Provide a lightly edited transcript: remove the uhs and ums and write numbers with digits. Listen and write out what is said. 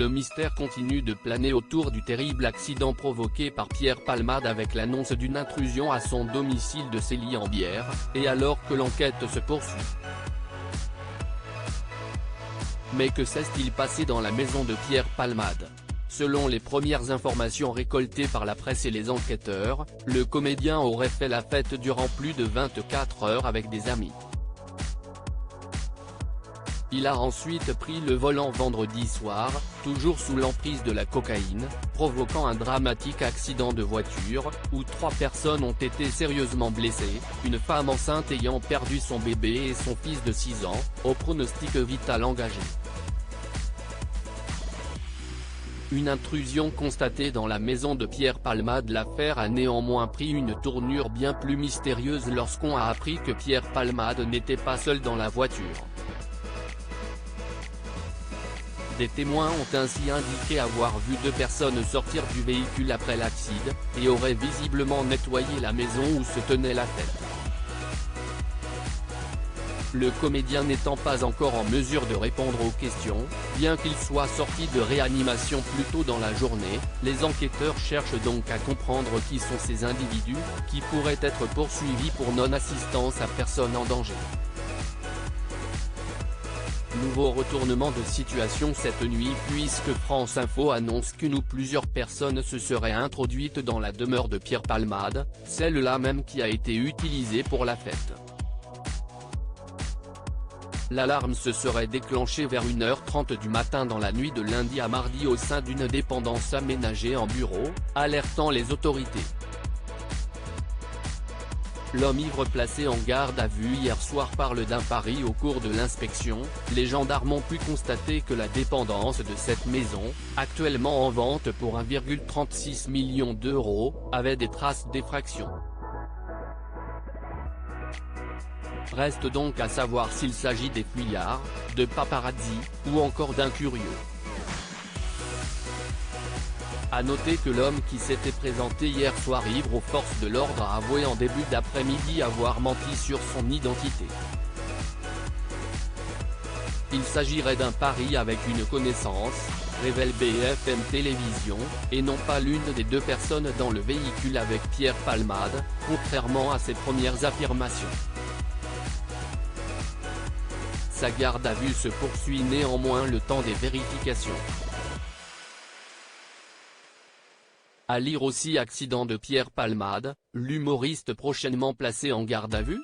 le mystère continue de planer autour du terrible accident provoqué par Pierre Palmade avec l'annonce d'une intrusion à son domicile de Célie-en-Bière, et alors que l'enquête se poursuit. Mais que s'est-il passé dans la maison de Pierre Palmade? Selon les premières informations récoltées par la presse et les enquêteurs, le comédien aurait fait la fête durant plus de 24 heures avec des amis. Il a ensuite pris le volant vendredi soir, toujours sous l'emprise de la cocaïne, provoquant un dramatique accident de voiture, où 3 personnes ont été sérieusement blessées, une femme enceinte ayant perdu son bébé et son fils de 6 ans, au pronostic vital engagé. Une intrusion constatée dans la maison de Pierre Palmade. L'affaire a néanmoins pris une tournure bien plus mystérieuse lorsqu'on a appris que Pierre Palmade n'était pas seul dans la voiture. Des témoins ont ainsi indiqué avoir vu 2 personnes sortir du véhicule après l'accident, et auraient visiblement nettoyé la maison où se tenait la fête. Le comédien n'étant pas encore en mesure de répondre aux questions, bien qu'il soit sorti de réanimation plus tôt dans la journée, les enquêteurs cherchent donc à comprendre qui sont ces individus, qui pourraient être poursuivis pour non-assistance à personne en danger. Nouveau retournement de situation cette nuit puisque France Info annonce qu'une ou plusieurs personnes se seraient introduites dans la demeure de Pierre Palmade, celle-là même qui a été utilisée pour la fête. L'alarme se serait déclenchée vers 1h30 du matin dans la nuit de lundi à mardi au sein d'une dépendance aménagée en bureau, alertant les autorités. L'homme ivre placé en garde à vue hier soir parle d'un pari au cours de l'inspection. Les gendarmes ont pu constater que la dépendance de cette maison, actuellement en vente pour 1,36 million d'euros, avait des traces d'effraction. Reste donc à savoir s'il s'agit des fuyards, de paparazzi, ou encore d'un curieux. A noter que l'homme qui s'était présenté hier soir ivre aux forces de l'ordre a avoué en début d'après-midi avoir menti sur son identité. Il s'agirait d'un pari avec une connaissance, révèle BFM Télévision, et non pas l'une des 2 personnes dans le véhicule avec Pierre Palmade, contrairement à ses premières affirmations. Sa garde à vue se poursuit néanmoins le temps des vérifications. À lire aussi accident de Pierre Palmade, l'humoriste prochainement placé en garde à vue ?